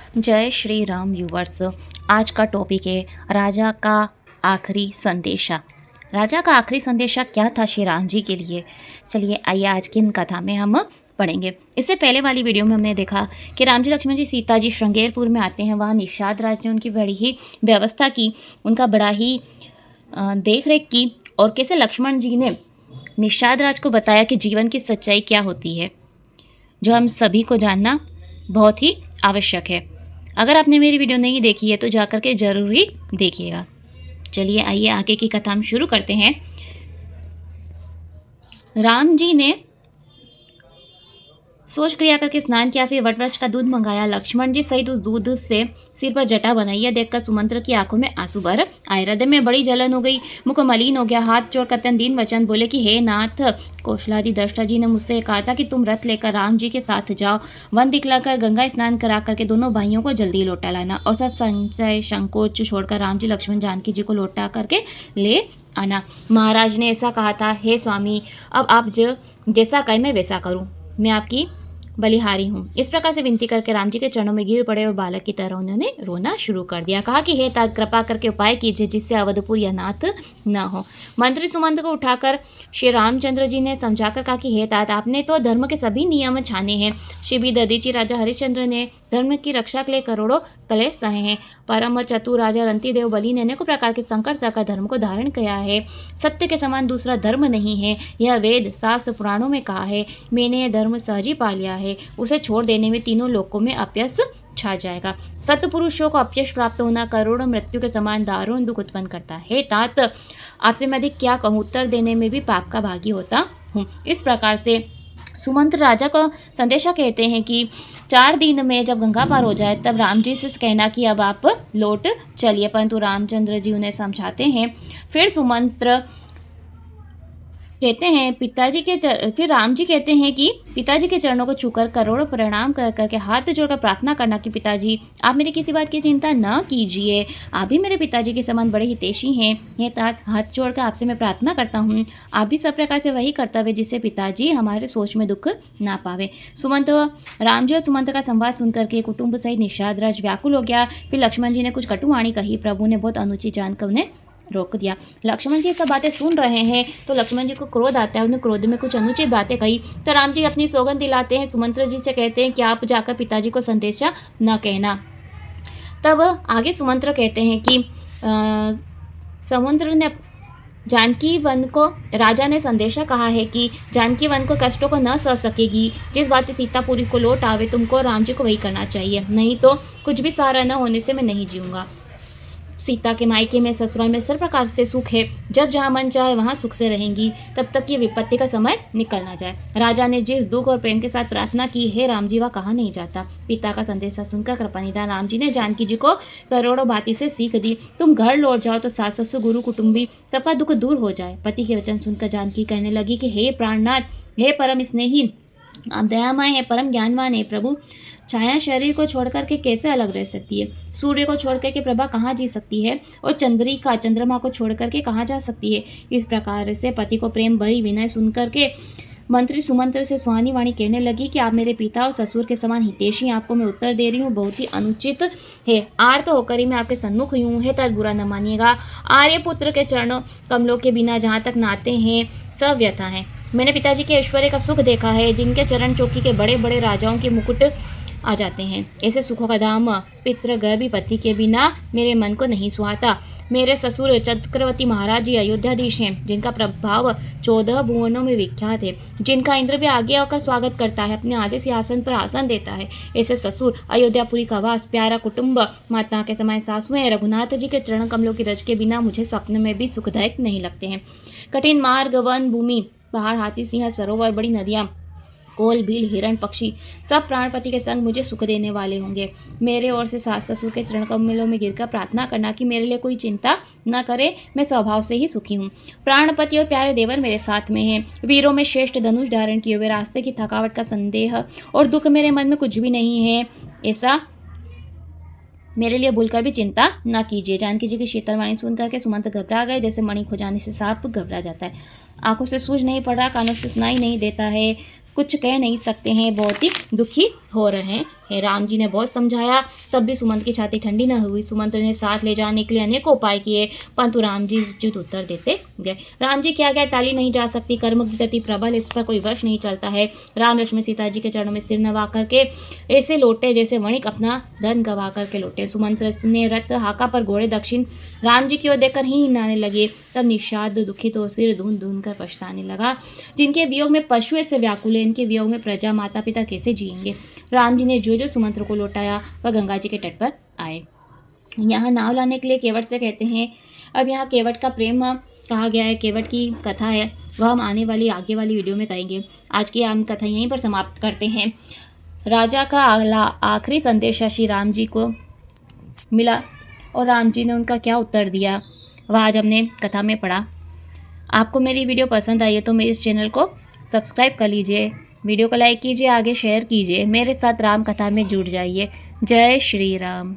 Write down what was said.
जय श्री राम व्यूवर्स। आज का टॉपिक है राजा का आखिरी संदेशा। राजा का आखिरी संदेशा क्या था श्री राम जी के लिए? चलिए आइए आज की इन कथा में हम पढ़ेंगे। इससे पहले वाली वीडियो में हमने देखा कि राम जी लक्ष्मण जी सीता जी श्रृंगेरपुर में आते हैं। वहाँ निषाद राज ने उनकी बड़ी ही व्यवस्था की, उनका बड़ा ही देख रेख की, और कैसे लक्ष्मण जी ने निषाद राज को बताया कि जीवन की सच्चाई क्या होती है, जो हम सभी को जानना बहुत ही आवश्यक है। अगर आपने मेरी वीडियो नहीं देखी है तो जाकर के ज़रूर ही देखिएगा। चलिए आइए आगे की कथा हम शुरू करते हैं। राम जी ने सोच क्रिया करके स्नान किया, फिर वटवृक्ष का दूध मंगाया। लक्ष्मण जी सहित उस दूध से सिर पर जटा बनाई। यह देखकर सुमंत्र की आंखों में आंसू भर आए। हृदय में बड़ी जलन हो गई, मुख मलिन हो गया। हाथ जोड़कर अत्यंत दीन वचन बोले कि हे नाथ, कौशलादि दृष्टा जी ने मुझसे कहा था कि तुम रथ लेकर राम जी के साथ जाओ, वन दिखलाकर गंगा स्नान करा करके दोनों भाइयों को जल्दी लौटा लाना, और सब संशय संकोच छोड़कर राम जी लक्ष्मण जानकी जी को लौटा करके ले आना। महाराज ने ऐसा कहा था। हे स्वामी, अब आप जैसा कहे मैं वैसा करूं, मैं आपकी बलिहारी हूँ। इस प्रकार से विनती करके राम जी के चरणों में गिर पड़े और बालक की तरह उन्होंने रोना शुरू कर दिया। कहा कि हे तात, कृपा करके उपाय कीजिए जिससे अवधपुर या नाथ न हो। मंत्री सुमंत्र को उठाकर श्री रामचंद्र जी ने समझाकर कहा कि हे तात, आपने तो धर्म के सभी नियम छाने हैं। श्री दधीची राजा हरिश्चंद्र ने धर्म की रक्षा के लिए करोड़ों कलेश सहे हैं। परम चतुर राजा रंतिदेव बलि ने अनेकों प्रकार के संकट सहकर धर्म को धारण किया है। सत्य के समान दूसरा धर्म नहीं है, यह वेद शास्त्र पुराणों में कहा है। मैंने यह धर्म सहज ही पा लिया है। उसे छोड़ देने में तीनों लोकों में अपयश छा जाएगा। सत्पुरुषों को अपयश प्राप्त होना करोड़ों मृत्यु के समान दारुण दुख उत्पन्न करता है। तात, आपसे मैं अधिक क्या कहूँ, उत्तर देने में भी पाप का भागी होता हूँ। इस प्रकार से सुमंत्र राजा को संदेशा कहते हैं कि 4 दिन में जब गंगा पार हो जाए तब राम जी से कहना कि अब आप लौट चलिए। परंतु रामचंद्र जी उन्हें समझाते हैं। फिर सुमंत्र कहते हैं फिर राम जी कहते हैं कि पिताजी के चरणों को छूकर करोड़ों प्रणाम कर करके हाथ जोड़कर प्रार्थना करना कि पिताजी, आप मेरी किसी बात की चिंता न कीजिए, आप भी मेरे पिताजी के समान बड़े हितैषी हैं। ये तात, हाथ जोड़कर आपसे मैं प्रार्थना करता हूँ, आप भी सब प्रकार से वही कर्तव्य जिससे पिताजी हमारे सोच में दुख ना पावे। राम जी और सुमंत्र का संवाद सुनकर के कुटुंब सहित निषाद राज व्याकुल हो गया। फिर लक्ष्मण जी ने कुछ कटुवाणी कही। प्रभु ने बहुत अनुचित जानकर उन्हें रोक दिया। लक्ष्मण जी सब बातें सुन रहे हैं तो लक्ष्मण जी को क्रोध आता है। उन्हें क्रोध में कुछ अनुचित बातें कही तो राम जी अपनी सौगंध दिलाते हैं। सुमंत्र जी से कहते हैं कि आप जाकर पिताजी को संदेशा न कहना। तब आगे सुमंत्र कहते हैं कि समुद्र ने जानकी वन को, राजा ने संदेशा कहा है कि जानकी वन को कष्टों को न सह सकेगी। जिस बात से सीतापुरी को लौट आवे तुमको राम जी को वही करना चाहिए, नहीं तो कुछ भी सहारा न होने से मैं नहीं जीऊँगा। सीता के मायके में, ससुराल में सब प्रकार से सुख है। जब जहाँ मन चाहे वहाँ सुख से रहेंगी, तब तक ये विपत्ति का समय निकल ना जाए। राजा ने जिस दुख और प्रेम के साथ प्रार्थना की है राम जी वह कहा नहीं जाता। पिता का संदेशा सुनकर कृपानिधान राम जी ने जानकी जी को करोड़ों बातें से सीख दी। तुम घर लौट जाओ तो सास ससुर गुरु कुटुंबी सबका दुख दूर हो जाए। पति के वचन सुनकर जानकी कहने लगी कि हे प्राणनाथ, हे परम स्नेही, आप दयामय है, परम ज्ञानवान है। प्रभु, छाया शरीर को छोड़ करके कैसे अलग रह सकती है? सूर्य को छोड़ करके प्रभा कहाँ जी सकती है? और चंद्रिका चंद्रमा को छोड़ करके कहाँ जा सकती है? इस प्रकार से पति को प्रेम भरी विनय सुन करके मंत्री सुमंत्र से सुहानी वाणी कहने लगी कि आप मेरे पिता और ससुर के समान हितैषी, आपको मैं उत्तर दे रही हूँ, बहुत ही अनुचित है। आर्त होकर ही मैं आपके सन्मुख हुई हूँ, है तब बुरा न मानिएगा। आर्यपुत्र के चरणों कमलों के बिना जहाँ तक नाते हैं सब व्यथा हैं। मैंने पिताजी के ऐश्वर्य का सुख देखा है, जिनके चरण चौकी के बड़े बड़े राजाओं के मुकुट आ जाते हैं। ऐसे सुखों का धाम पितृगर्भी पति के बिना मेरे मन को नहीं सुहाता। मेरे ससुर चक्रवर्ती महाराज जी अयोध्याधीश हैं, जिनका प्रभाव 14 भुवनों में विख्यात है, जिनका इंद्र भी आगे आकर स्वागत करता है, अपने आधे सिंहासन पर आसन देता है। ऐसे ससुर, अयोध्यापुरी का वास, प्यारा कुटुंब, माता के समय सासुएं, रघुनाथ जी के चरण कमलों की रज के बिना मुझे स्वप्न में भी सुखदायक नहीं लगते हैं। कठिन मार्ग, वन भूमि, पहाड़, हाथी, सिंह, सरोवर, बड़ी नदियाँ, कोल, भील, हिरण, पक्षी सब प्राणपति के संग मुझे सुख देने वाले होंगे। मेरे ओर से सास ससुर के चरण कमलों में गिरकर प्रार्थना करना कि मेरे लिए कोई चिंता न करे, मैं स्वभाव से ही सुखी हूँ। प्राणपति और प्यारे देवर मेरे साथ में हैं। वीरों में श्रेष्ठ धनुष धारण किए हुए, रास्ते की थकावट का संदेह और दुख मेरे मन में कुछ भी नहीं है, ऐसा मेरे लिए भूलकर भी चिंता न कीजिए। जानकी जी की शीतल वाणी सुनकर के सुमंत्र घबरा गए, जैसे मणि खो जाने से सांप घबरा जाता है। आंखों से सूझ नहीं पड़ रहा, कानों से सुनाई नहीं देता है, कुछ कह नहीं सकते हैं, बहुत ही दुखी हो रहे है। राम जी ने बहुत समझाया, तब भी सुमंत की छाती ठंडी न हुई। सुमंत ने साथ ले जाने के लिए अनेकों उपाय किए, परंतु राम जी उचित उत्तर देते गए। राम जी की आज्ञा टाली नहीं जा सकती, कर्म की गति प्रबल, इस पर कोई वश नहीं चलता है। राम लक्ष्मण सीता जी के चरणों में सिर नवा करके ऐसे लौटे जैसे वणिक अपना धन गवा करके लौटे। सुमंत ने रथ हाका पर घोड़े दक्षिण राम जी की ओर देखकर ही हिलाने लगे। तब निषाद दुखित हो सिर धून धून कर पछताने लगा। जिनके वियोग में पशु ऐसे व्याकुल है, इनके वियोग में प्रजा माता पिता कैसे जिएंगे। राम जी ने जो जो सुमंत्र को लौटाया वह गंगा जी के तट पर आए। यहाँ नाव लाने के लिए केवट से कहते हैं। अब यहाँ केवट का प्रेम कहा गया है, केवट की कथा है, वह हम आने वाली आगे वाली वीडियो में कहेंगे। आज की हम कथा यहीं पर समाप्त करते हैं। राजा का आखिरी संदेशा श्री राम जी को मिला और राम जी ने उनका क्या उत्तर दिया वह आज हमने कथा में पढ़ा। आपको मेरी वीडियो पसंद आई है तो मेरे इस चैनल को सब्सक्राइब कर लीजिए, वीडियो को लाइक कीजिए, आगे शेयर कीजिए, मेरे साथ राम कथा में जुड़ जाइए। जय श्री राम।